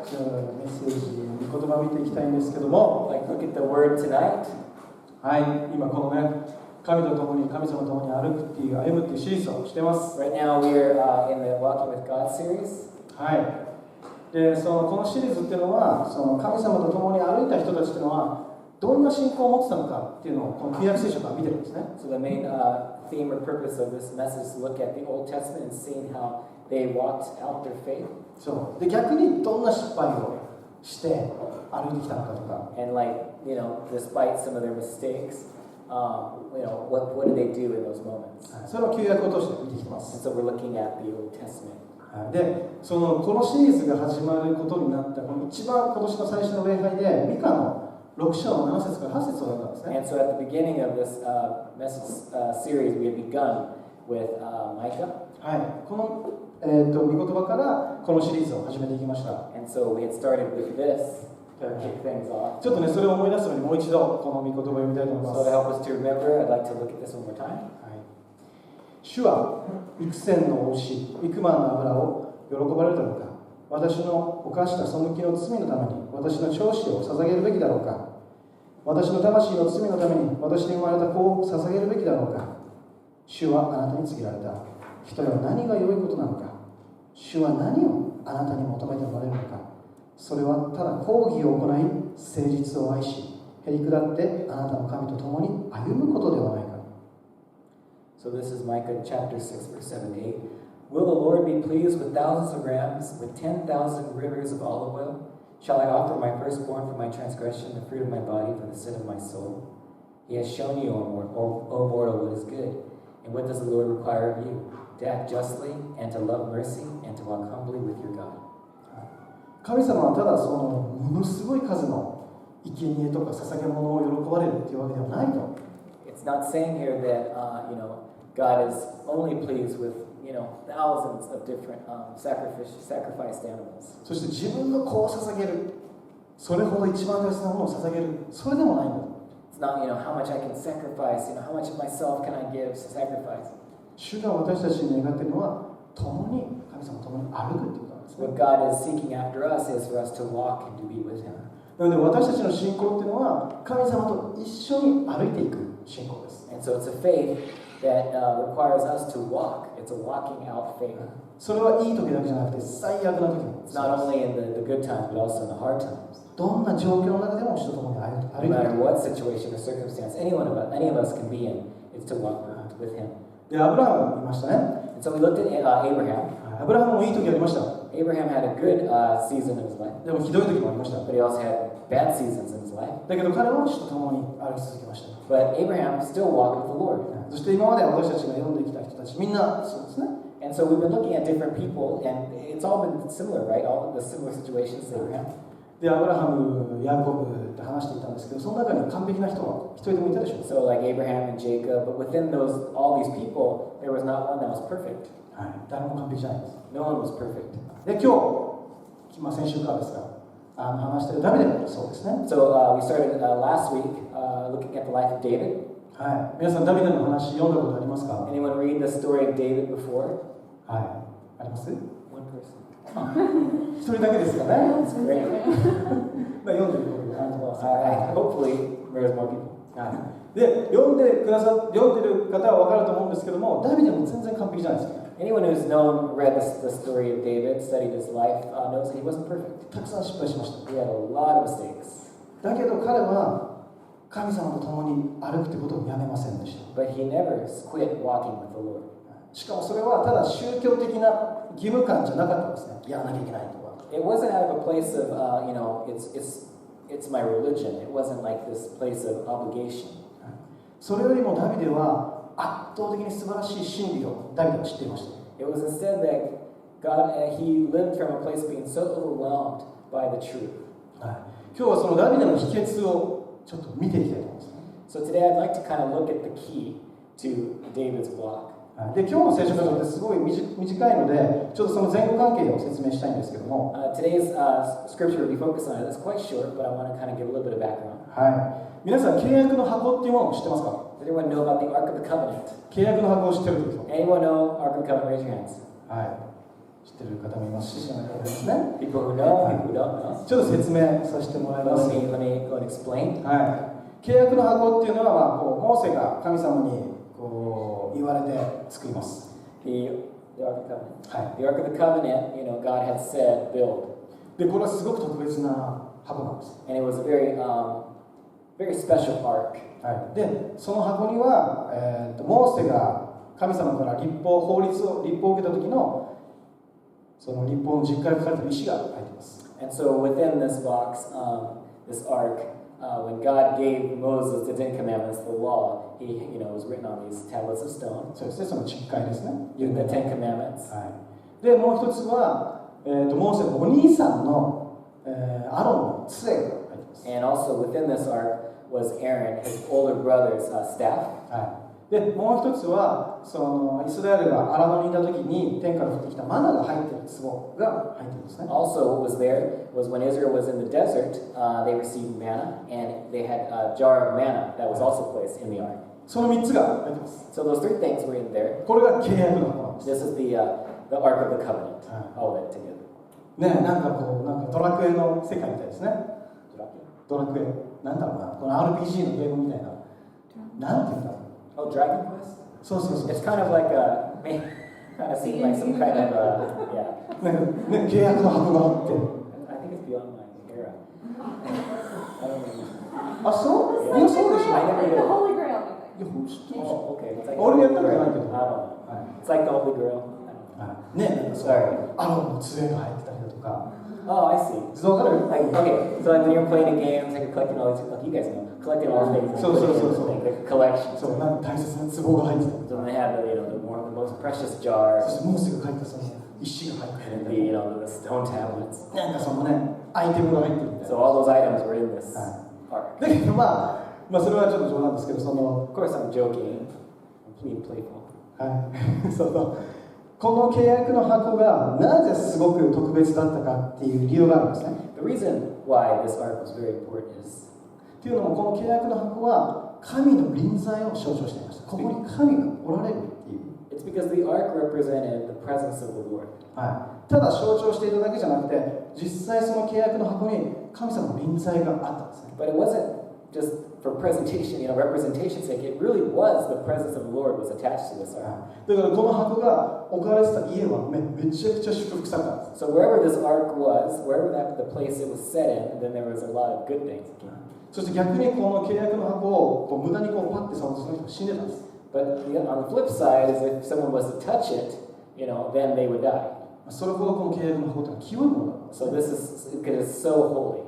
じゃあメッセージ、御言葉を見ていきたいんですけども、Like, look at the word tonight. はい、今このね、神と共に、神様と共に歩くっていう、歩むっていうシリーズをしてます。Right now we are in the Walking with God series. はい。で、このシリーズっていうのは、神様と共に歩いた人たちっていうのは、どんな信仰を持ってたのかっていうのを、この旧約聖書から見てるんですね。So the main theme or purpose of this message is to look at the Old Testament and seeing how they walked out their faith. そう。で、逆にどんな失敗をして歩いてきたのかとか。And like, despite some of their mistakes, what did they do in those moments? それを旧約を通して見てきてます。And so we're looking at the Old Testament. で、このシリーズが始まることになったこの一番今年の最初の礼拝でミカの6章の7節から8節を読んだんですね。And so at the beginning of this message series, we had begun with Micah. はい、この御言葉からこのシリーズを始めていきました。And so we had started with this to kick things off. ちょっとね、それを思い出すようにもう一度この御言葉を読みたいと思います。 So to help us to remember, I'd like to look at this one more time. はい、主は幾千の王子、幾万の油を喜ばれるだろうか。私の犯した背きの罪のために私の長子を捧げるべきだろうか。私の魂の罪のために私に生まれた子を捧げるべきだろうか。主はあなたに告げられた。人よ、何が良いことなのか。主は何をあなたに求めておられるのか。それはただ公義を行い、誠実を愛し、へり下ってあなたの神と共に歩むことではないか。So this is Micah chapter 6, verse 7 to 8. Will the Lord be pleased with thousands of rams, with 10,000 rivers of olive oil? Shall I offer my firstborn for my transgression, the fruit of my body for the sin of my soul? He has shown you, O mortal, what is good. And what does the Lord require of you? To act justly, and to love mercy, and to walk humbly with your God. 神様はただものすごい数の生贄とか捧げ物を喜ばれるっていうわけではないと。It's not saying here that God is only pleased with thousands of different sacrificed animals. そして自分の子を捧げる、それほど一番大切なものを捧げる、それでもないんだ。It's not how much I can sacrifice, how much of myself can I give to sacrifice. 主が私たちに願っているのは共に神様と共に歩くっていうことなんですね。 What God is seeking after us is for us to walk and to be with Him. なので私たちの信仰っていうのは神様と一緒に歩いていく信仰です。 And so it's a faith that requires us to walk. It's a walking out faith. それはいい時だけじゃなくて最悪な時も。It's not only in the good times, but also in the hard times. どんな状況の中でも主と共に歩いていく。 No matter what situation or circumstance any of us can be in, it's to walk with Him. で、アブラハム見ましたね。 And so we looked at Abraham. アブラハムもいい時ありました。 Abraham had a good season of his life. でもひどい時もありました。 But he also had bad seasons in his life. だけど彼は主と共に歩き続けました。 But Abraham still walked with the Lord. そして今まで私たちが読んできた人たちみんなそうですね。 And so we've been looking at different people, and it's all been similar, right? All the similar situations that Abraham. で、アブラハム、ヤコブって話していたんですけど、その中に完璧な人は一人でもいたでしょうか。 So like Abraham and Jacob, but within all these people, there was not one that was perfect. はい、誰も完璧じゃないです。 No one was perfect. で、今日、先週からですが、話しているダビデもそうですね。So we started last week looking at the life of David. はい、皆さんダビデの話読んだことありますか？ Anyone read the story of David before? はい、あります？ One person. 一人だけですかね。That's great. まあ読んでることがあると思います。Hopefully, there's more people. はい。で、読んでる方は分かると思うんですけども、ダビデも全然完璧じゃないですか。Anyone who's read the story of David, studied his life, knows that he wasn't perfect. たくさん失敗しました。 He had a lot of mistakes. だけど彼は神様と共に歩くということをやめませんでした。 But he never quit walking with the Lord. しかもそれはただ宗教的な義務感じゃなかったんですね。やらなきゃいけないとか。It wasn't out of a place of, it's my religion. It wasn't like this place of obligation. それよりもダビデは圧倒的に素晴らしい真理をダビデは知っていました。 It was instead that he lived from a place of being so overwhelmed by the truth. はい、今日はそのダビデの秘訣をちょっと見ていきたいと思います。 So today I'd like to kind of look at the key to David's walk. で、今日の聖書箇所ってすごい短いので、ちょっとその前後関係を説明したいんですけども。Today's scripture will be focused on it. It's quite short, but I want to kind of give a little bit of background. はい。皆さん、契約の箱っていうものを知ってますか？ Does anyone know about the Ark of the Covenant? 契約の箱を知ってるんですよ。 Anyone know Ark of the Covenant? Raise your hands. はい。知ってる方もいますし、知らない方もいますね。 People who know, people who don't know. ちょっと説明させてもらいます。 Let me go and explain. はい、契約の箱っていうのは、こうモーセが神様にこう言われて作ります。 The Ark of the Covenant. はい、 The Ark of the Covenant, God had said, build. でこれはすごく特別な箱なんです。 And it was a very, very special ark. はい、でその箱には、モーセが神様から立法を受けた時のその立法の実家に書かれている石が入っています。 And so within this box, this ark, when God gave Moses the Ten Commandments, the law, he, was written on these tablets of stone. そうですね、その実会ですね。 The Ten Commandments. はい、でもう一つは、モーセのお兄さんの、アロンの杖が入っています。 And also within this ark was Aaron, his older brother's staff. はい、でもう一つはそのイスラエルがアラノにいた時に天から降ってきたマナが入っている壺が入っているんですね。 Also, what was there was when Israel was in the desert, they received manna, and they had a jar of manna that was also placed in the ark. その3つが入っています。 So those three things were in there. これが契約の箱なんです。 This is the Ark of the Covenant, all of it together. ね、なんかこうなんかドラクエの世界みたいですね。ドラクエなんだろうな、この RPG のゲームみたいな、なんていうんだろう。 Oh, Dragon Quest? そうそうそう。 It's kind of like kind of seems like some kind of, yeah. ね、契約の箱があって。I think it's beyond my era. I don't know. あ、そう？いや、そうでしょ。 I never The did. Holy Grail. いや、知ってるでし Oh, ょ。 okay. It's like 俺やったことないけど。 I don't know. It's like the Holy Grail. ね、Sorry. アロンの杖が入ってたりだとか。Oh, I see. わかる？ Like, okay, so like when you're playing a game, it's like you're collecting all these, like you guys know, collecting all these things. So, Like the collection. そう、なんか大切な壺が入ってたりと So か。 then they have the most precious jar, そしてモーセが書いたその石が入って and た the り the stone tablets. なんかそのね、アイテムが入ってるみたい So な。 all those items were in this ark. だけどまあそれはちょっと冗談ですけど、その Of course, I'm joking. I'm being playful. はいそのこの契約の箱がなぜすごく特別だったかっていう理由があるんですね。 The reason why this ark was very important is っていうのもこの契約の箱は神の臨在を象徴していました。ここに神がおられるっていう。it's because the ark represented the presence of the Lord. はい、ただ象徴していただけじゃなくて、実際その契約の箱に神様の臨在があったんですね。 But it wasn't just for presentation, representation's sake. It really was the presence of the Lord was attached to this ark. だからこの箱が置かれてた家はめちゃくちゃ祝福されたんです。 So wherever this ark was, wherever the place it was set in, then there was a lot of good things. そして逆にこの契約の箱を無駄にパッて触るとその人が死んでたんです。 But on the flip side is if someone was to touch it, then they would die. それほどこの契約の箱というのは清いものだったんです。 So this is because it's so holy.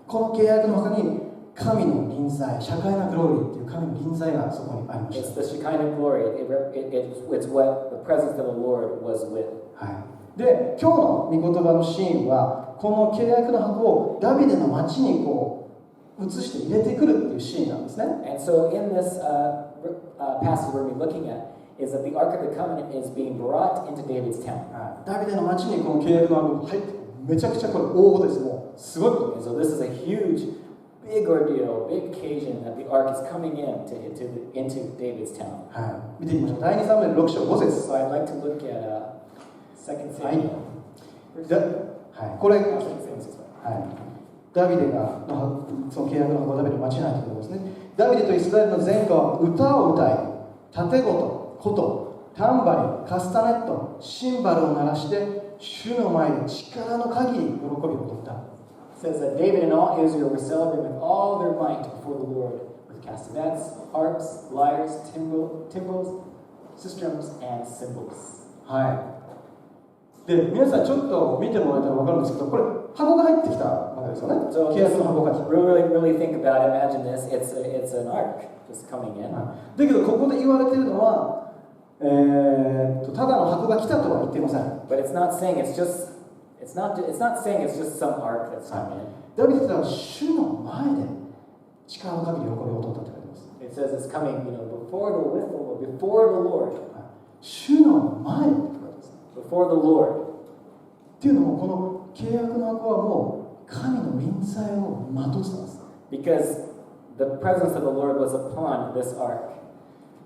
この契約の中に神の臨在、社会なグローリーっていう神の臨在がそこにありまし It's た。 the Shekinah glory. It's what the presence of the Lord was with. はい、で、今日の御言葉のシーンはこの契約の箱をダビデの町に移して入れてくるっていうシーンなんですね。 And so in this passage we're going to be looking at is that the Ark of the Covenant is being brought into David's town. ダビデの町にこの契約の箱が入ってめちゃくちゃこれ大事です。もうすごいことで And す。 so this is a huge, big ordeal, big occasion that the Ark is coming into David's town. はい、見ていきましょう。第2サムエル6章5節。 So I'd like to look at 2 Samuel. はい、これ、 2 Samuel. はい、ダビデがその契約の箱をダビデの町に入ってくるんですね。ダビデとイスラエルの全家は歌を歌い、盾琴、琴、タンバリン、カスタネット、シンバルを鳴らして主の前で力の限り喜びを踊った。 It says that David and all Israel were celebrating with all their might before the Lord with castanets, harps, lyres, timbrels, sistrums, and cymbals. はい。で、皆さんちょっと見てもらえたら分かるんですけど、これ箱が入ってきたわけですよね。 So 契約の箱が来た。 really think about it. Imagine this. It's an ark just coming in. だけどここで言われているのは、ただの箱が来たとは言っていません。 But it's not saying it's not saying it's just some ark that's coming in. ダビデは主の前で力の限り喜びを踊ったって書いてます。 It says it's coming, before the Lord. 主の前って書いてます。 Before the Lord. っていうのもこの契約の箱はもう神の臨在をまとってたんです。 Because the presence of the Lord was upon this ark.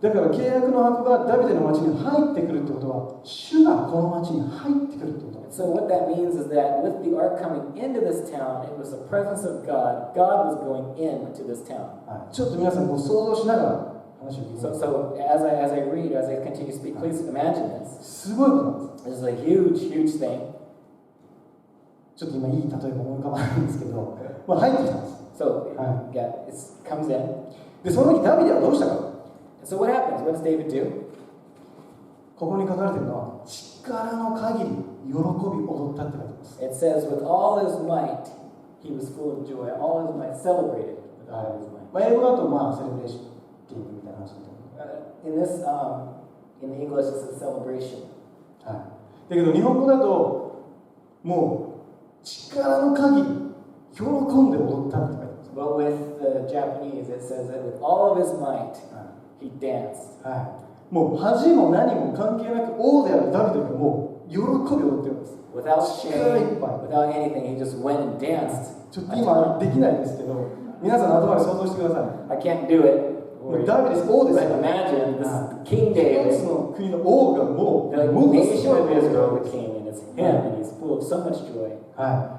だから契約の箱がダビデの町に入ってくるってことは、主がこの町に入ってくるってことなんです。 So what that means is that with the ark coming into this town, it was the presence of God. God was going into this town. ちょっと皆さんこう想像しながら話を聞いてください。 So as I read, as I continue to speak, please imagine this. すごいことなんです。 This is a huge thing. ちょっと今いい例えば思い浮かばないんですけど、まあ、入ってきたんです。 So yeah, it comes in. で、その時ダビデはどうしたか。 So what happens? What does David do? ここに書かれているのは、力の限り喜び踊ったって書いてます。 It says, with all his might, he was full of joy. All his might celebrated with all his might. まあ、英語だとまあセレブレーションっていうみたいな話だと思う。 In this, in English, it's a celebration. はい。だけど日本語だともう力の限り喜んで踊ったって書いてます。 But with the Japanese, it says that with all of his might, he danced. はい。もう恥も何も関係なく王であるダビデがもう喜び踊ってるんです。 Without shame, without anything, he just went and danced. ちょっと今できないんですけど、皆さん頭で想像してください。 I can't do it. ダビデ王です But よ。 imagine this King 一つ David, の国の王がも the うものす nation ごい of Israel, the king, and it's him, and he's full of so much joy. は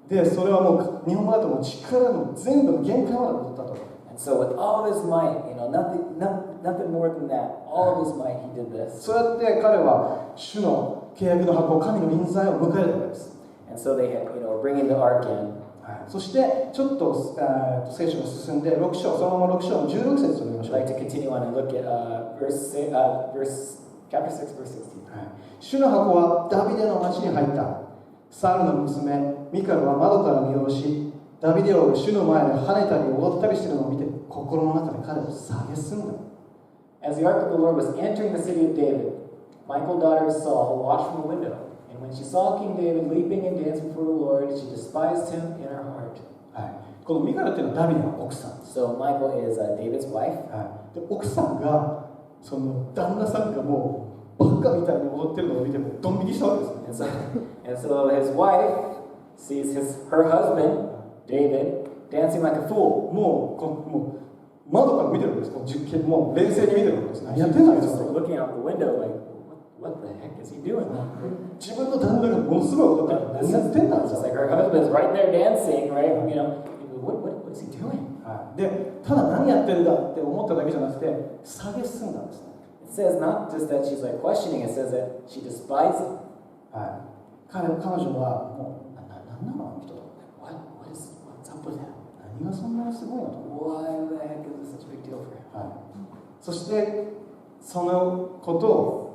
い。で、それはもう日本語だともう力の全部の限界まで踊ったと。 And so with all of his might, nothing more than that, all of his might, he did this. そうやって彼は主の契約の箱、神の臨在を迎えるわけです。 And so they had, bringing the ark in. そしてちょっと聖書が進んで6章、そのまま6章の16節を読みまし I'd ょう。 like to continue on and look at chapter 6, verse 16. 主の箱はダビデの町に入った。サウルの娘ミカルは窓から見下ろし、ダビデ王が主の前で跳ねたり踊ったりしているのを見て、心の中で彼を蔑んだ。 As the ark of the Lord was entering the city of David, Michal, daughter of Saul, watched from a window. And when she saw King David leaping and dancing before the Lord, she despised him in her heart. このミカルっていうのはダビデの奥さんです。 So Michal is David's wife. で奥さんがその旦那さんがもうバカみたいに踊ってるのを見てもドン引きしたわけですね。And so his wife sees her husband, David, dancing like a fool. もう窓から見てるんです。もう冷静に見てるんです。何やってんだよ。 Just like looking out the window, like, what the heck is he doing? 自分の旦那がものすごい踊ってる。何やってんだよ。 Just like her husband's right there dancing, right? What is he doing? で、ただ何やってるんだって思っただけじゃなくて、蔑んだんですね。It says not just that she's like questioning, it says that she despises him. 彼女はもう何なのあの人と。What's up with him? 何がそんなにすごいのと。 Why the heck is this such a big deal for him? そしてそのことを、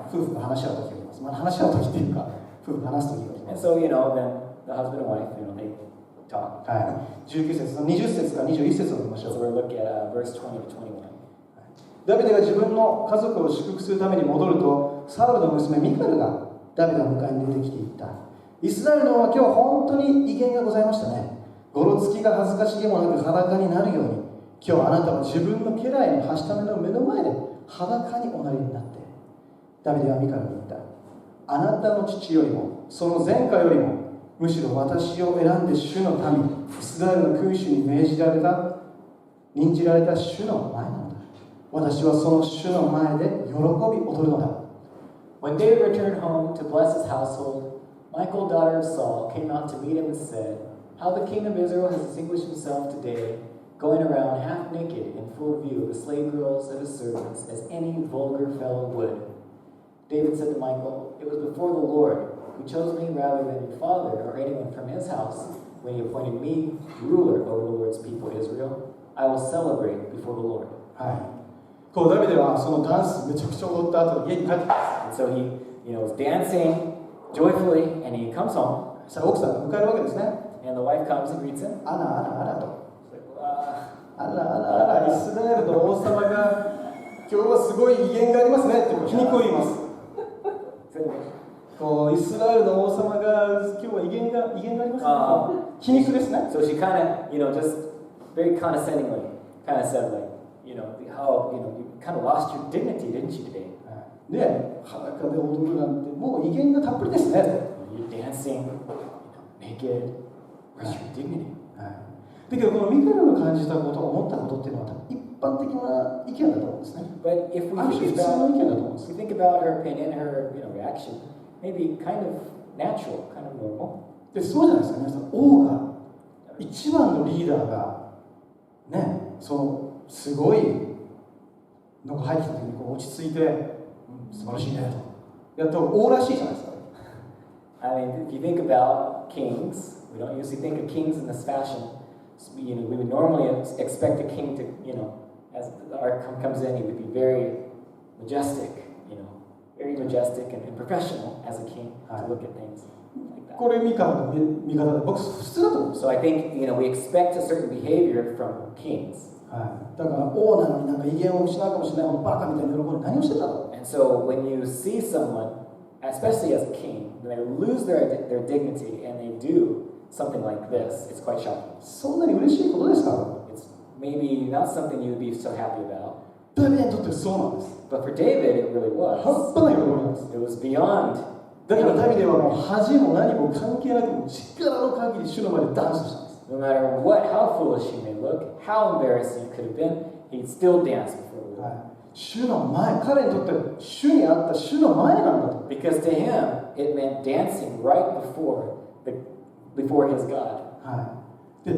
夫婦が話し合う時があります。話し合う時っていうか、夫婦が話す時があります。 And so, then the husband and wife, they talk. 19節の20節から21節を見ましょ So う。 we'll look at verse 20 to 21. ダビデが自分の家族を祝福するために戻ると、サウルの娘ミカルがダビデを迎えに出てきていった。イスラエルの王は今日本当に威厳がございましたね。ごろつきが恥ずかしげもなく裸になるように、今日あなたは自分の家来のはしための目の前で裸におなりになって、ダビデはミカルに言った。あなたの父よりも、その前科よりも、むしろ私を選んで主の民、イスラエルの君主に任じられた主の前なのだ。私はその主の前で喜び踊るのだ。When David returned home to bless his household, Michal, daughter of Saul, came out to meet him and said, How the king of Israel has distinguished himself today, going around half naked in full view of the slave girls of his servants, as any vulgar fellow would. David said to Michal, It was before the Lord, who chose me rather than your father or anyone from his house, when he appointed me ruler over the Lord's people Israel. I will celebrate before the Lord. こうダビデはそのダンスめちゃくちゃ踊った後家に帰ってきます。 And so he, was dancing joyfully, and he comes home. そしたら奥さんが迎えるわけですね。 And the wife comes and greets him. あらと。 It's like, あら、イスラエルの王様が今日はすごい威厳がありますねって皮肉を言います。こうイスラエルの王様が今日は威厳がありますね。皮肉ですね。 So she kind of, just very condescendingly kind of said, like, how, you kind of lost your dignity, didn't you today? で、裸で踊るなんてもう威厳がたっぷりですね。 You're dancing, naked. Where's your dignity? だけどこのミカルが感じたこと思ったことっていうのは一般的な意見だと思うんですね。 But if we ある種 think 普通の about, 意見だと思うんです。 if we think about her opinion, her reaction, maybe kind of natural, kind of normal. でそうじゃないですか皆さん。王が一番のリーダーがね、そのすごいのが入ってきた時にこう落ち着いて、素晴らしいねとやっと王らしいじゃないですか。I mean, if you think about kings, we don't usually think of kings in this fashion. So, we would normally expect a king to, as the ark comes in, he would be very majestic, very majestic and professional as a king to look at things like that. これミカの見方で僕普通だと思うんです。 So I think, we expect a certain behavior from kings. はい、だから王なのになんか威厳を失うかもしれないバカみたいに喜んで何をしてたの。 And so when you see someone, especially as a king, when they lose their dignity and they do something like this, it's quite shocking. そんなに嬉しいことですか。 It's maybe not something you would be so happy about. ダビデにとってそうなんです。 But for David, it really 半 was. 端ない喜びなんです。 It was beyond. だからダビデはもう恥も何も関係なく力の限り主の前でダンスしたんです。 No matter how foolish he may look, how embarrassing it could have been, he'd still dance before the は Lord. い、主の前、彼にとって主にあった主の前なんだと。 Because to him, it meant dancing right before his God. はい、で、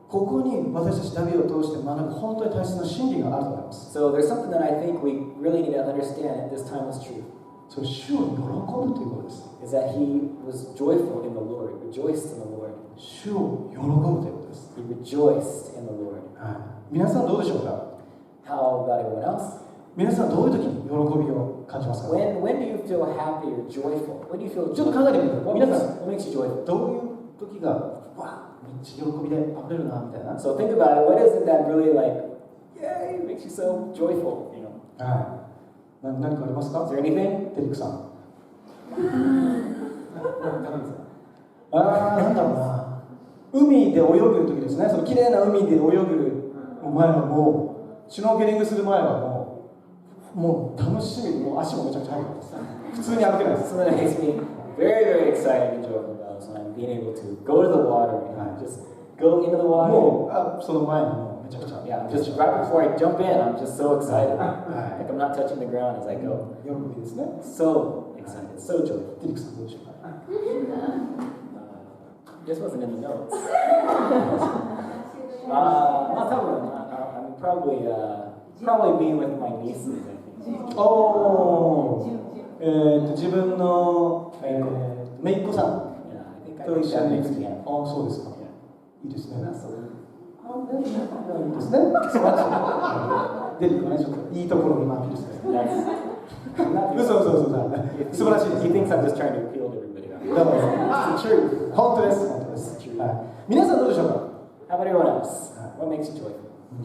ここに私たちダビデを通して学ぶ本当に大切な真理があると思います。 So there's something that I think we really need to understand at this time is true. それ主を喜ぶということです。 Is that he was joyful in the Lord, rejoiced in the Lord. 主を喜ぶということです。 He rejoiced in the Lord. はい、皆さんどうでしょうか。 How about everyone else? 皆さんどういう時に喜びを感じますか。 When do you feel happy or joyful? When do you feel ちょっと考えてみてください。皆さん what makes you joyful? どういう時がわめっちゃ喜びで溢れるなみたいな。 So think about it. What is it that really yay, makes you so joyful? はい。何かありますか。 Is there anything? テリックさん。なんだろうな。海で泳ぐ時ですね。その綺麗な海で泳ぐ前はもうシュノーケリングする前はもう楽しみでもう足もめちゃくちゃ速かったです。普通に歩けないです。 Something that makes me very, very excited and joyful about is when I'm being able to go to the water and just go into the water. もうその前にもうめちゃくちゃ。Yeah, just right before I jump in, I'm just so excited. Like I'm not touching the ground as I go. 喜びですね。 So excited, so joyful. テリックさんどうでしょうか。This wasn't in the notes. I'm probably being with my nieces, I think. 自分の姪っ子さん Yeah, I と think 一緒 that に makes me happy. そうですか。いいですね。 That's the いいですね。デリックはね、ちょっといいところにアピールして。 I'm not 嘘だ。素晴らしいです。 He thinks I'm just trying to appeal to everybody. だから、It's true。本当です。本当です。はい。皆さんどうでしょうか。 How about everyone else? What makes you joyful? 喜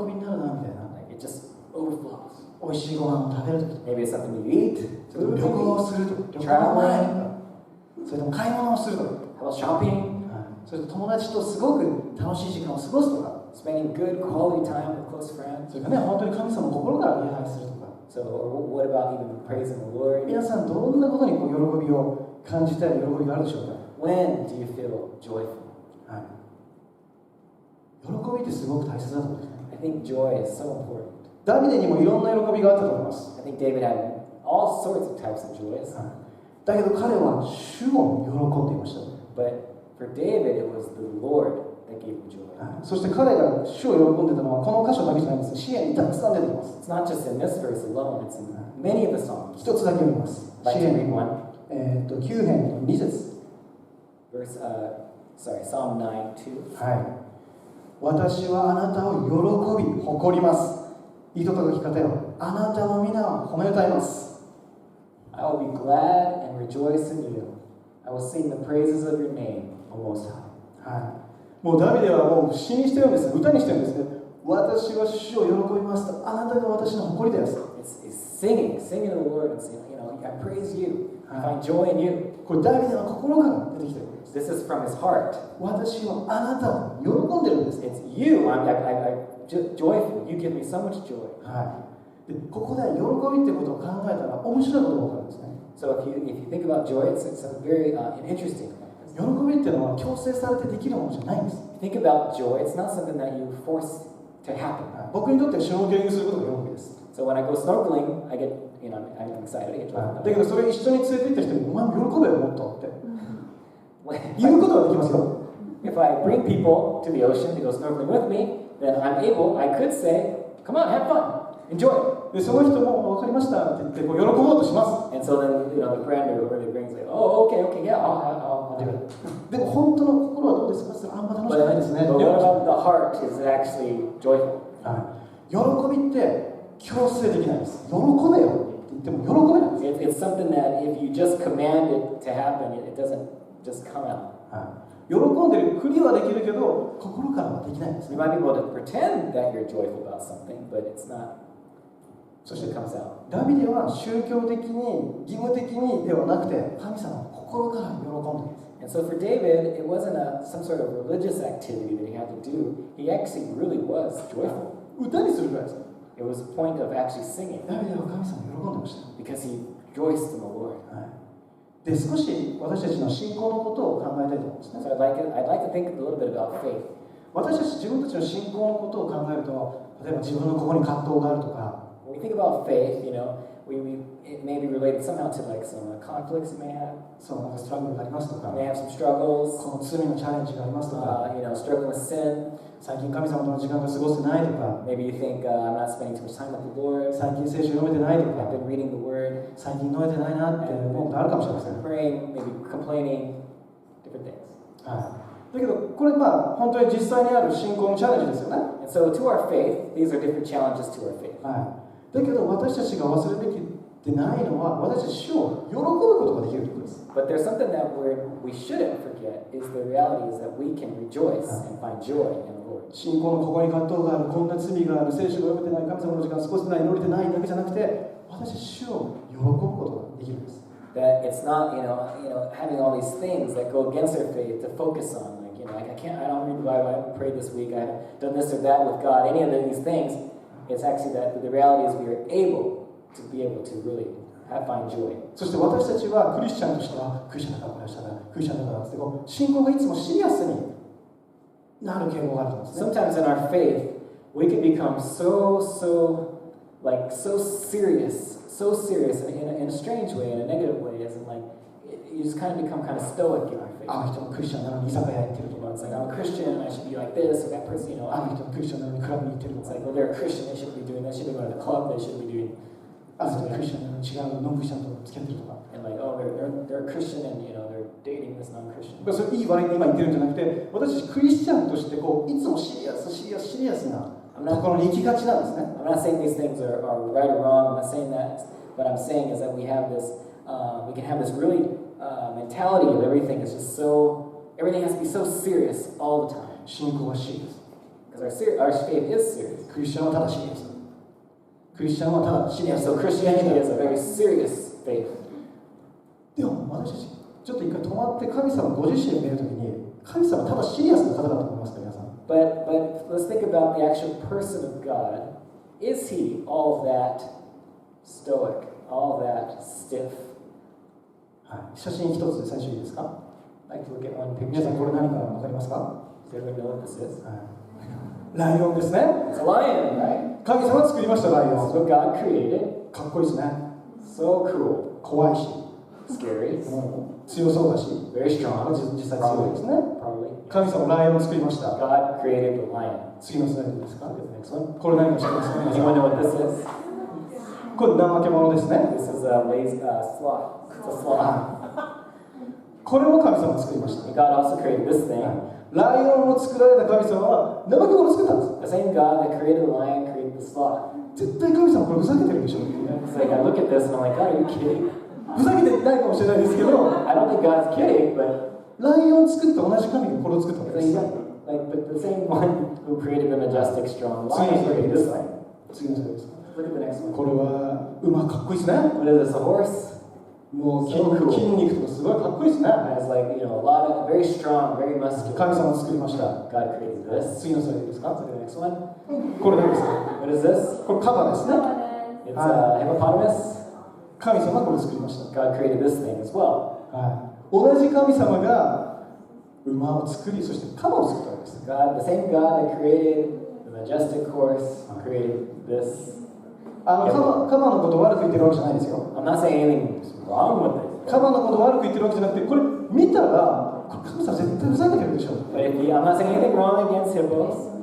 びになるなみたいな。 Like it just overflows. 美味しいご飯を食べるとき、 Maybe it's something you eat. 旅行をするとき、旅行の前に、それとも買い物をするとき、 How about shopping? それと友達とすごく楽しい時間を過ごすとか、 Spending good quality time with close friends. それからね、本当に神様の心から礼拝するとか、 So, or what about even praising the Lord? 皆さんどんなことに喜びを感じたり喜びがあるでしょうか。 When do you feel joyful? はい。喜びってすごく大切だと思うんですね。 I think joy is so important. ダビデにもいろんな喜びがあったと思います。 I think David had all sorts of types of joys. だけど彼は主を喜んでいました。 But for David, it was the Lord that gave him joy. そして彼が主を喜んでたのはこの箇所だけじゃないんです。詩篇にたくさん出てきます。 It's not just in this verse alone, it's in many of the Psalms. 一つだけ読みます。 I'd 詩 like to 篇 read one. 9編の2節。Psalm 9:2. はい。私はあなたを喜び誇ります。いいとこが聞かたよ。あなたの皆を褒め歌います。 I will be glad and rejoice in you. I will sing the praises of your name, O Most High. はい。もうダビデはもう詩にしてるんです。歌にしてるんですね。私は主を喜びますと。あなたが私の誇りです。It's singing the Lord and saying, I praise you. I find joy in you. これダビデの心から出てきてるんです。 This is from his heart. 私はあなたを喜んでるんです。 It's you. I'm joyful. You give me so much joy. はい。で、ここで喜びってことを考えたら面白いことが分かるんですね。So if you think about joy, it's a very interesting. 喜びっていうのは強制されてできるものじゃないんです。 Think about joy. It's not something that you force to happen. 僕にとってはシュノーケリングすることが喜びです。 So when I go snorkeling, I get, I'm excited. I get joy. だけどそれ一緒に連れて行った人にお前も喜べよもっとって言うことはできますよ。 If I bring people to the ocean to go snorkeling with me, then I could say, come on, have fun, enjoy. でその人も分かりましたって言ってこう喜ぼうとします。 And so then, the friend or whoever they bring is like, oh, okay, yeah, I'll do it. でも本当の心はどうですかって言ったらあんま楽しくないですね。 But what about the heart is actually joyful? 喜びって強制できないです。喜べよって言っても喜べないです。 It's something that if you just command it to happen, it doesn't just come out. 喜んでるふりはできるけど心からはできないんです You ね。 might be able to pretend that you're joyful about something, but it's not. そして It comes out. ダビデは宗教的に義務的にではなくて神様の心から喜んでいます。 And so for David, it wasn't some sort of religious activity that he had to do. He actually really was joyful. 歌にするぐらいです。 It was a point of actually singing ダビデは神様に喜んでました。 because he rejoiced in the Lord. で少し私たちの信仰のことを考えたいと思うんですね。 So I'd like to think a little bit about faith. 私たち自分たちの信仰のことを考えると、例えば自分のここに葛藤があるとか、 When we think about faith, it may be related somehow to like some conflicts you may have. そうなんかストラグルがありますとか、 You may have some struggles. この罪のチャレンジがありますとか、 Struggling with sin. 最近神様との時間が過ごせないとか、 Maybe you think I'm not spending too much time with the Lord. 最近聖書読めてないと I've か、 been reading the Word, 最近飲めてないなって思うことあるかもしれません。 praying, maybe complaining, different things. だけどこれ本当に実際にある信仰のチャレンジですよね。 And so to our faith, these are different challenges to our faith. だけど私たちが忘れべきでないのは私たち主を喜ぶことができるということです。 But there's something that we shouldn't forget is the reality is that we can rejoice and find joy in the Lord. 信仰のここに葛藤がある、こんな罪がある、聖書が読めてない、神様の時間過ごせてない、祈れてないだけじゃなくて、私たち主を喜ぶことができるんです。 That it's not, having all these things that go against our faith to focus on. I don't read the Bible, I haven't prayed this week, I haven't done this or that with God, any of these things. It's actually that the reality is we are able to really find joy. そして私たちはクリスチャンとしては、クリスチャンだからこれしたら、クリスチャンだからって信仰がいつもシリアスになる傾向があるんですね。 Sometimes in our faith, we can become so serious in a strange way, in a negative way, as in you just kind of become kind of stoic in our faith. あの人もクリスチャンなのに居酒屋行ってるとか、 It's like I'm a Christian and I should be like this, or that person, あの人もクリスチャンなのにクラブに行ってると It's か、 like, well, they're a Christian, they should be doing that, they should be going to the club, they should be doing あの人クリスチャンなのに違うノンクリスチャンと付き合ってるとか。 and they're a Christian and they're dating this non-Christian. それいい悪いに今言ってるんじゃなくて、私たちクリスチャンとしていつもシリアスなところに行きがちなんですね。 I'm not saying these things are right or wrong. I'm not saying that. What I'm saying is that we have this, we can have this really mentality of everything is just everything has to be so serious all the time. 信仰はシリアス。 Because our faith is serious. クリスチャンはただシリアス。クリスチャンはただシリア And ス。 so Christianity is a very serious faith. でも私たちちょっと一回止まって神様ご自身を見るときに、神様はただシリアスな方だと思いますか皆さん。 But let's think about the actual person of God. Is he all that stoic, all that stiff? 写真一つで最初いいですか。 I'd like to look at one 皆さん picture. これ何かわかりますか。 Does everyone know what this is? ライオンですね。 It's a lion, right? 神様が作りましたライ This オ is ン。 what God created. かっこいいですね。 So cool. 怖いし、 Scary. 強そうだし、 Very strong. 実際強いですね。 Probably. 神様ライオンを作りました。 God created the lion. 次のスライドですか。これ何か知ってますか。 Anyone know what this is? これ怠け者ですね。 This is a lazy sloth. It's a sloth. これも神様が作りました。 And God also created this thing. ライオンを作られた神様は怠け者を作ったんです。 The same God that created the lion created the sloth. 絶対神様これふざけてるでしょ。 It's like I look at this and I'm like, God, are you kidding? ふざけてないかもしれないですけど、 I don't think God's kidding, but ライオンを作った同じ神がこれを作ったわけ it's です。 but the same one who created the majestic, strong lion created this lion. 次のスライドです。 Look at the next one. これは馬かっこいいですね。 What is this? A horse? もう So cool. 筋肉とかすごいかっこいいですね。 It has like a lot of very strong, very muscular. 神様が作りました。 God created this. 次のスライドですか。 Look at the next one. これ何ですか。 What is this? これカバですね。 It's a hippopotamus. 神様がこれ作りました。 God created this thing as well. 同じ神様が馬を作り、そして鎌を作ったわけです。 God, the same God that created the majestic horse, created this. 鎌のことを悪く言ってるわけじゃないですよ。 I'm not saying anything's wrong with it. 鎌のことを悪く言ってるわけじゃなくて、これ見たら、神様絶対ふざけてるでしょ。 But I'm not saying anything wrong against hippos.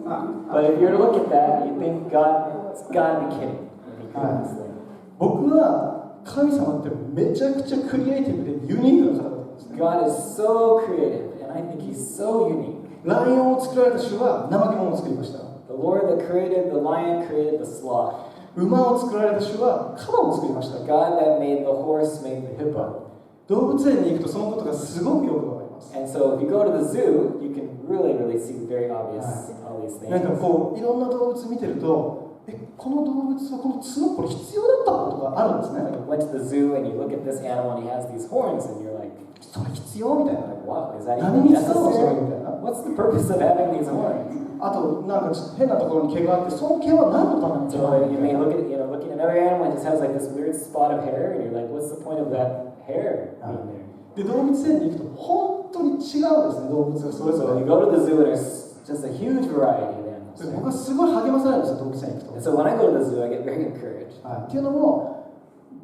But if you were to look at that, you think God's got to be kidding. When he created this thing. 僕は神様ってめちゃくちゃクリエイティブでユニークな方だったんですね。 God is so creative, and I think He's so unique. ライオンを作られた主は怠け者を作りました。 The Lord that created the lion created the sloth. 馬を作られた主は鎌を作りました。 God that made the horse made the hippo. 動物園に行くとそのことがすごくよくわかります。 And so if you go to the zoo, you can really see very obvious all these なん things. かこういろんな動物見てると、この動物はこの角これ必要だったのとかあるんですね。 Like you went to the zoo and you look at this animal and he has these horns and you're like, それ必要みたいな。 wow, is that 何 even に使うのそれ necessary? みたいな。 What's the purpose of having these horns? あとなんか変なところに毛があって、その毛は何のためなんですか So you may look at looking at another animal and it just has like this weird spot of hair and you're like, what's the point of that hair being there? で動物園に行くと本当に違うんですね、動物がそれぞ So れ。 you go to the zoo and there's just a huge variety of animals. で僕はすごい励まされるんですよ、動物園に行く And と。 so when I go to the zoo, I get very encouraged っていうのも、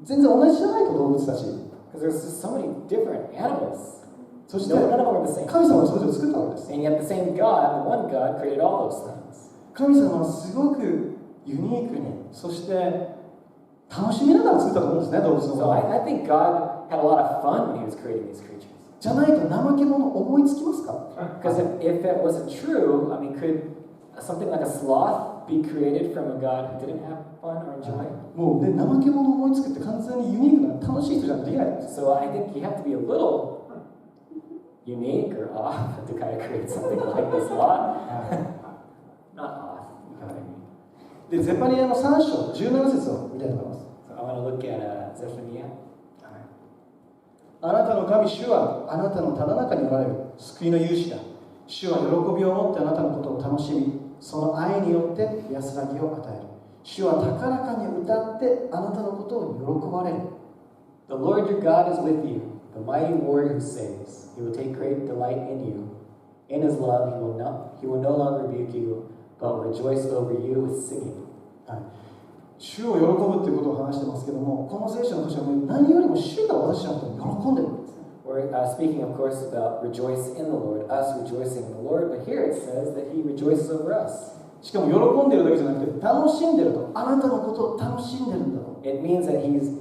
全然同じじゃないと動物たち。 because there's just so many different animals. そして None of them are the same. 神様がそれぞれ作ったわけです。 And yet the same God, the one God, created all those things. 神様はすごくユニークに、そして楽しみながら作ったと思うんですね、動物のこと So を。 I think God had a lot of fun when He was creating these creatures. じゃないと怠け者思いつきますか？ Because if it wasn't true, I mean, could something like a sloth be created from a God who didn't have fun or enjoy? もうね、怠け者思いつくって完全にユニークな楽しい人じゃできないんです。 So I think you have to be a little unique or off to kind of create something like this sloth. Not off, you know what I mean? で、ゼパニアの3章17節を見たいと思います。 So I want to look at Zephaniah. あなたの神主はあなたのただ中におられる救いの勇士だ。主は喜びを持ってあなたのことを楽しみ、その愛によって安らぎを与える。主は高らかに歌ってあなたのことを喜ばれる。 The Lord your God is with you, the mighty warrior who saves. He will take great delight in you. In His love, He will no longer rebuke you, but will rejoice over you with singing. 主を喜ぶっていうことを話してますけども、この聖書の箇所は何よりも主が私たちのことを喜んでるんですね。We're speaking, of course, about rejoice in the Lord, us rejoicing in the Lord, but here it says that He rejoices over us. しかも喜んでるだけじゃなくて楽しんでると、あなたのことを楽しんでるんだと。 It means that he's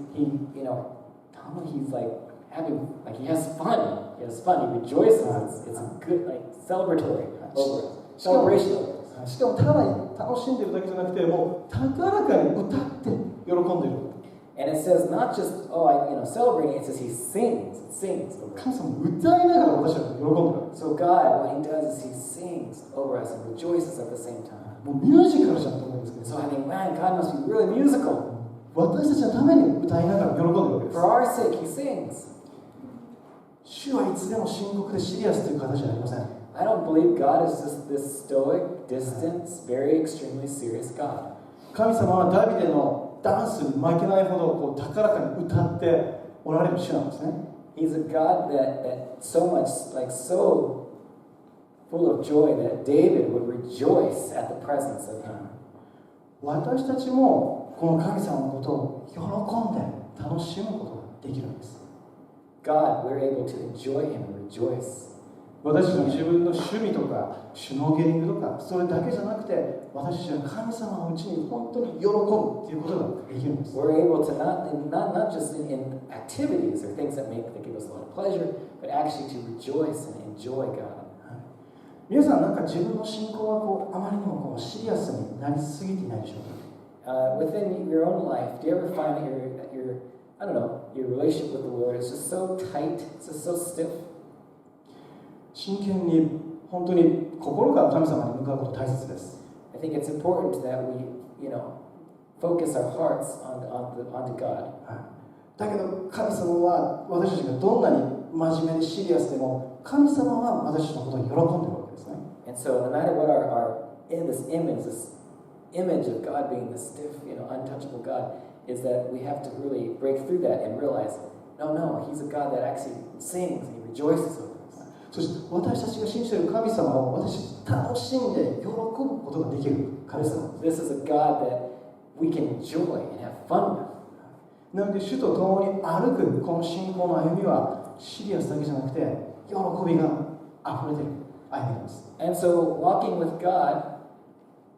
like having, like he has fun. He has fun. He rejoices. It's a good, like celebratory over us. Celebration over us. しかもただ楽しんでるだけじゃなくて、もう高らかに歌って喜んでる。 And it says not just celebrating. It says He sings. It sings over us. 神様歌いながら私たちが喜んでるわけです。 So God, what He does is He sings over us and rejoices at the same time. もうミュージカルじゃんと思うんですけど、 So I think, man, God must be really musical. 私たちのために歌いながら喜んでるわけです。 For our sake, He sings. 主はいつでも深刻でシリアスという形じゃありません。 I don't believe God is just this stoic, distant, very extremely serious God. 神様はダビデのダンスに負けないほどこう高らかに歌っておられる主なんですね。 He's a God that so much, like so full of joy that David would rejoice at the presence of Him. 私たちもこの神様のことを喜んで楽しむことができるんです。 God, we're able to enjoy Him and rejoice. 私たちの自分の趣味とかシュノーケリングとかそれだけじゃなくて、私たちは神様のうちに本当に喜ぶっていうことができるんです。 We're able to not just in activities or things that give us a lot of pleasure, but actually to rejoice and enjoy God. 皆さんなんか自分の信仰はこうあまりにもこうシリアスになりすぎていないでしょうか。 Within your own life, do you ever find that your relationship with the Lord is just so tight, it's just so stiff? 真剣に本当に心から神様に向かうこと大切です。 I think it's important that we, focus our hearts onto God. だけど神様は私たちがどんなに真面目でシリアスでも神様は私たちのことを喜んでいるわけですね。 And so no matter what this image of God being this stiff, untouchable God, is that we have to really break through that and realize, no, He's a God that actually sings and He rejoices over us. そそして私たちが信じている神様を私たち楽しんで喜ぶことができる神様。 This is a God that we can enjoy and have fun with. なので主と共に歩くこの信仰の歩みはシリアスだけじゃなくて喜びがあふれている歩みです。 And so walking with God,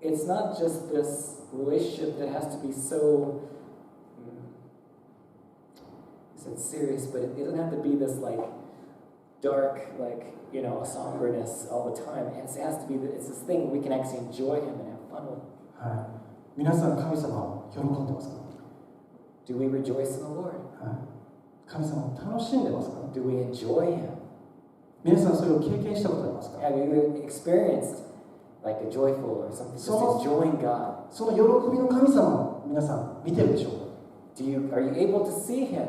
it's not just this relationship that has to be so serious, but it doesn't have to be this like dark, like, you know, somberness all the time. It has to be, it's this thing we can actually enjoy Him and have fun with. はい、皆さん神様を喜んでますか？ Do we rejoice in the Lord? はい、神様を楽しんでますか？ Do we enjoy Him? 皆さんそれを経験したことありますか？ Have you experienced like a joyful or something, just enjoying God? その喜びの神様を皆さん見てるでしょうか？ Are you able to see Him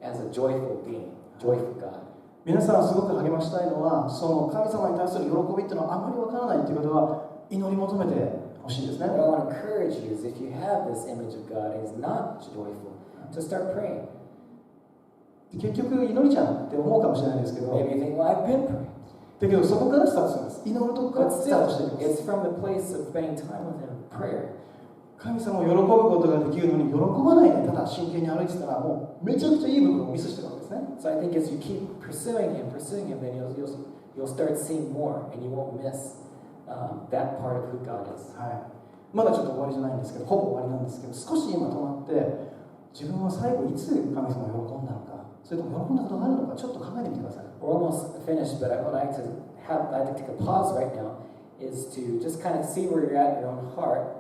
as a joyful being, joyful God? 皆さんをすごく励ましたいのは、その神様に対する喜びっていうのはあまりわからないという方は祈り求めてほしいですね。 What I want to encourage you is if you have this image of God and is not joyful, to start praying. 結局祈りじゃんって思うかもしれないですけど、 Maybe you think, well, I've been praying. だけどそこからスタートするんです。祈るとこから But スタートしてい still, きます。 it's from the place of spending time with Him, prayer. 神様を喜ぶことができるのに喜ばないでただ真剣に歩いてたらもうめちゃくちゃいい部分をミスしてるわけですね。 So I think as you keep pursuing Him, then you'll start seeing more, and you won't miss that part of who God is. はい、まだちょっと終わりじゃないんですけど、ほぼ終わりなんですけど、少し今止まって自分は最後いつ神様を喜んだのか、それとも喜んだことがあるのか、ちょっと考えてみてください。 We're almost finished, but what I'd like to take a pause right now is to just kind of see where you're at in your own heart.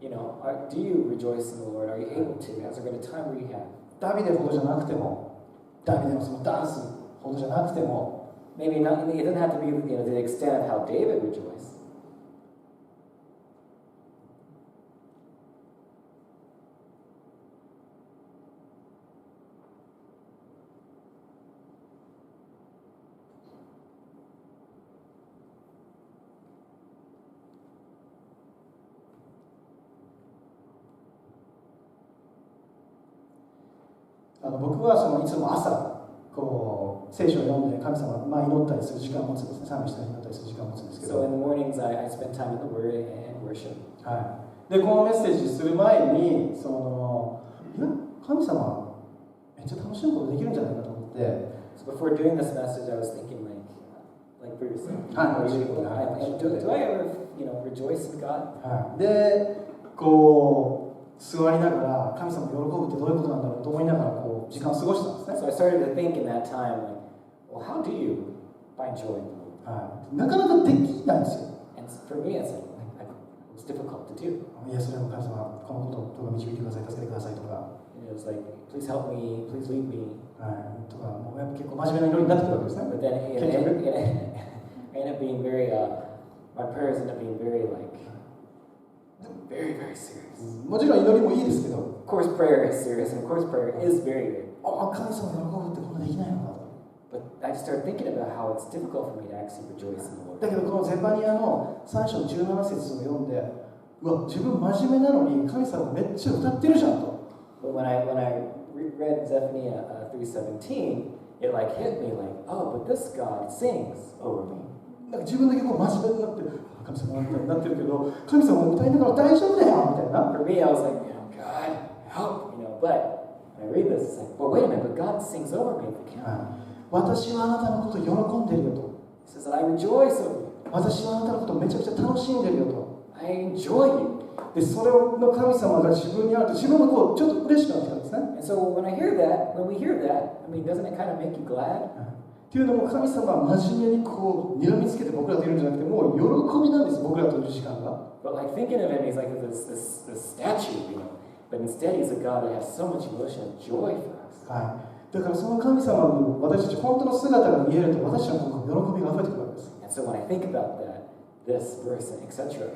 You know, do you rejoice in the Lord? Are you able to? Has there been a time where you have? ダビデほどじゃなくても、ダビデのそのダンスほどじゃなくても、 Maybe not. It doesn't have to be, to the extent of how David rejoiced. 僕はそのいつも朝こう聖書を読んで神様に祈ったりする時間を持つんですね。賛美したり祈ったりする時間を持つんですけど、 So in the mornings, I spend time in the Word and worship. はい、でこのメッセージする前にいや神様めっちゃ楽しむことできるんじゃないかと思って、 So before doing this message, I was thinking like Bruce said, do I ever, rejoice in God? はい、でこう座りながら神様を喜ぶってどういうことなんだろうと思いながらこう時間を過ごしたんですね。 So I started to think in that time, like, well, how do you find joy in the Lord? はい、なかなかできないんですよ。 And for me, it's it's difficult to do. いやそれも神様このことを導いてください、助けてくださいとか、It was like, please help me, please lead me. はい、とかもうやっぱ結構真面目な祈りになってくるわけですね。 But then it ended up being very, my prayers ended up being very, very, very serious. もちろん祈りもいいですけど、 Of course, prayer is serious, and of course, prayer is very, 神様を喜ぶってこんなできないのかと。 but I just started thinking about how it's difficult for me to actually rejoice in the Lord. だけどこのゼバニアの3章17節を読んで、自分真面目なのに神様めっちゃ歌ってるじゃんと。 But when I read Zephaniah 3:17, it hit me oh, but this God sings over me. なんか自分だけこう真面目になって神様みたいになってるけど、神様も歌いながら大丈夫だよみたいな。 For me, I was like, God, help, but when I read this, it's like, well, wait a minute, but God sings over me if He can. 私はあなたのことを喜んでるよと。 He says that I rejoice over you. 私はあなたのことをめちゃくちゃ楽しんでるよと。 I enjoy you. で、それの神様が自分にあると自分がこうちょっと嬉しくなってきたんですね。 And so when we hear that, doesn't it kind of make you glad? っていうのも神様は真面目にこう睨みつけて僕らといるんじゃなくて、もう喜びなんです、僕らといる時間が。 But thinking of him, he's like this statue, but instead he's a God that has so much emotion and joy for us. はい。だからその神様の私たち本当の姿が見えると私たちの喜びが溢れてくるわけです。 And so when I think about this verse, and etc.,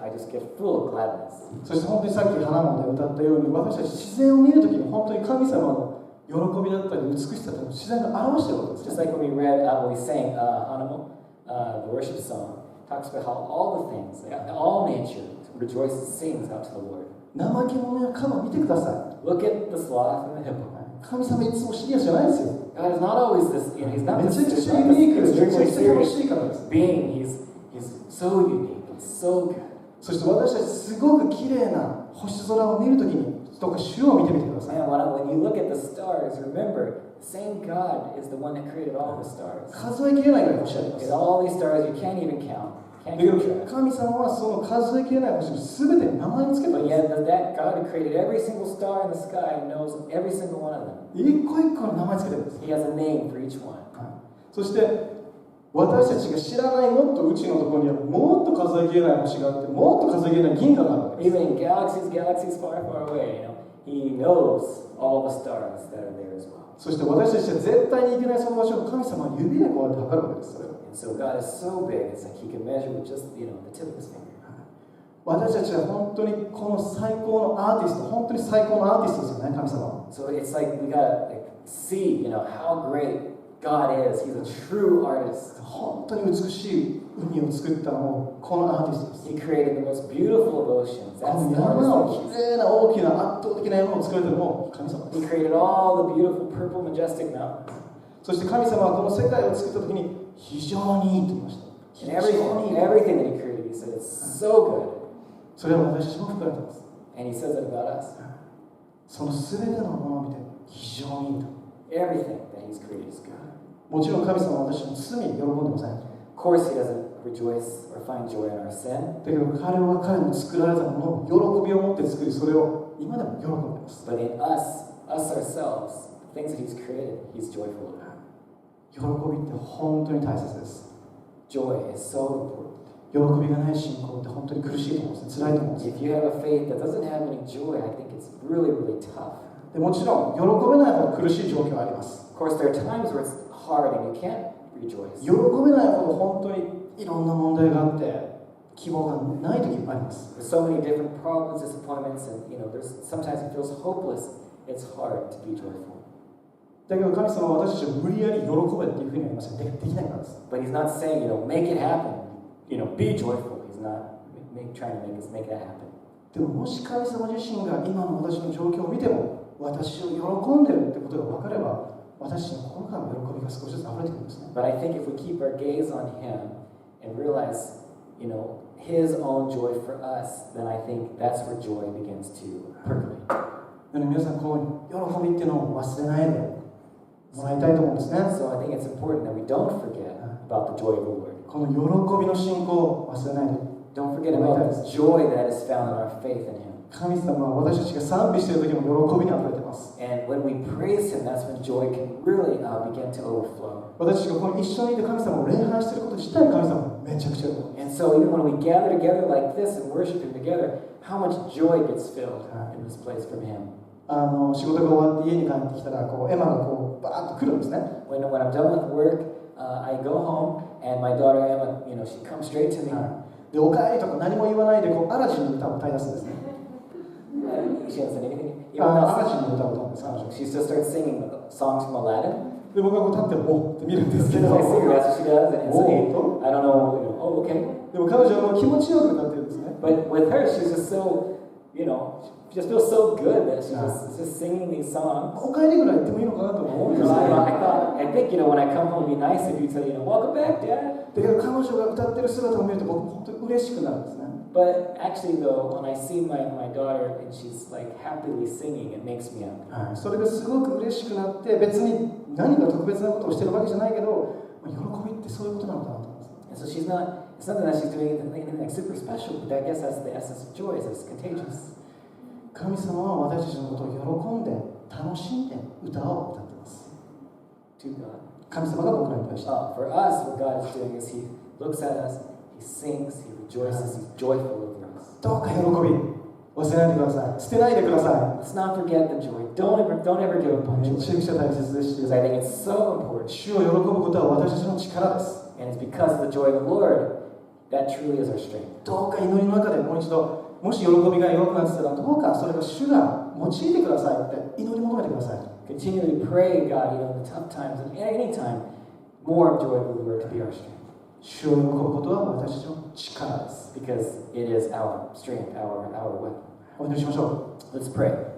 I just get full of gladness. そして本当にさっき花もで歌ったように、私たち自然を見るときに本当に神様の喜びだったり美しさというのを自然が表しているわけです。 Just like when we read, when we sang Hanamo, the worship song, talks about how all the things, all nature rejoices, sings out to the Lord. 怠け者やカバ見てください。 Look at the sloth and the hippo. 神様いつもシリアスじゃないですよ。 God is not always this, he's not め this ちゃくちゃユニークで、めちゃ extremely くちゃ楽 serious しいからです。 being. He's so unique and so good. そして私たちすごく綺麗な星空を見るときに、どうか主を見てみてください。 Man, when you look at the stars, remember, the same God is the one that created all the stars. 数えきれないぐらい星あります。 And all these stars, you can't even count. だ Can't けど keep track. 神様はその数えきれない星に全て名前をつけてるん But で yet, that God who created every single star in the sky knows every single one of them. す。一個一個の名前つけてるんです。 He has a name for each one. そして私たちが知らないもっと宇宙のところにはもっと数えきれない星があって、もっと数えきれない銀河があるわけです。 Even in galaxies far, far away, He knows all the stars that are there as well. そして私たちは絶対に行けないその場所を神様は指でこうやって測るわけです。それを And so God is so big, it's like He can measure with just, the tip of His finger. 私たちは本当にこの最高のアーティスト、本当に最高のアーティストですよね、神様は。 So it's like we gotta see, how great God is. He's a true artist. 本当に美しい海を作ったのもこのアーティストです。 He created the most beautiful of oceans. こ That's の the 山 artist を that He き is. れいな大きな圧倒的な山を作られたのも神様です。 He created all the beautiful purple majestic mountains. そして神様はこの世界を作った時に非常にいいと言いました。 And 非常にいい。 everything that He created, He said it's so それは私たちも含まれています。 good. And He says it about us. その全てのものを見て非常にいいと。 Everything that He's created is good. もちろん神様は私の罪に喜んでません。 Of course, He doesn't rejoice or find joy in our sin. だけど彼は彼の作られたものを喜びを持って作り、それを今でも喜んでいます。 But in us ourselves, the things that He's created, He's joyful about. 喜びって本当に大切です。 Joy is so important. 喜びがない信仰って本当に苦しいと思うんですね。辛いと思うんです。 If you have a faith that doesn't have any joy, I think it's really, really tough. でもちろん喜べないほど苦しい状況はあります。 Of course, there are times where it's hard and you can't rejoice. 喜べないほど本当にいろんな問題があって希望がない時もあります。 There's so many different problems, disappointments, and there's sometimes it feels hopeless. It's hard to be joyful. だけど神様は私たちを無理やり喜べっていうふうには言いません。できないからです。 But He's not saying, make it happen. Be joyful. He's not trying to make us make that happen. でももし神様自身が今の私の状況を見ても私を喜んでるってことが分かれば私の心からの喜びが少しずつ溢れてくるんですね。 But I think if we keep our gaze on Him and realize, His own joy for us, then I think that's where joy begins to percolate. なので皆さんこの喜びっていうのを忘れないでもらいたいと思うんですね。 So I think it's important that we don't forget about the joy of the Lord. この喜びの信仰を忘れないで。 Don't forget about the joy that is found in our faith in Him. 神様は私たちが賛美している時も喜びに溢れています。 And when we praise Him, that's when joy can really begin to overflow. 私たちがこの一緒にいて神様を礼拝していること自体神様はめちゃくちゃ喜びます。 And so even when we gather together like this and worship Him together, how much joy gets filled in this place from Him. 仕事が終わって家に帰ってきたらエマがバーッと来るんですね。 When I'm done with work, I go home and my daughter Emma, she comes straight to me. でおかえりとか何も言わないでアラジンの歌を歌い出すんですね。She hasn't said anything. アラジンの歌を歌うんです彼女。 She just starts singing songs from Aladdin. で僕が立っておって見るんですけ As ど I see her, that's what she does. And so, お I don't know, oh, okay. でも彼女は気持ちよく歌ってるんですね。 But with her, she's just so, she just feels so good that she's just singing these songs. おかえりぐらい言ってもいいのかなと思うんですけど I think, when I come home, it'd be nice if you say, welcome back, Dad. だけど彼女が歌ってる姿を見ると僕本当に嬉しくなるんですね。 But actually, though, when I see my daughter and she's like happily singing, it makes me happy. それがすごく嬉しくなって別に何か特別なことをしてるわけじゃないけど喜びってそういうことなのかなと思います。 And so it's not that she's doing anything like super special, but I guess that's the essence of joy, is it's contagious. 神様は私たちのことを喜んで楽しんで歌を歌っています。 To God. 神様が僕らに対して。 For us, what God is doing is He looks at us, He sings, He rejoices, He's joyful over us. どうか喜び忘れないでください。捨てないでくださ Let's not forget the joy. Don't ever give up on い。 joy. めちゃくちゃ大切ですし、 Because I think it's so important. 主を喜ぶことは私たちの力です。 And it's because of the joy of the Lord that truly is our strength. どうか祈りの中でもう一度、もし喜びが弱くなってたら、どうかそれが主が用いてくださいって祈り求めてください。 Continually pray, God, in the tough times and any time, more of joy of the Lord to be our strength. 主を喜ぶことは私たちの力です。 Because it is our strength, our weapon. お祈りしましょう。Let's pray.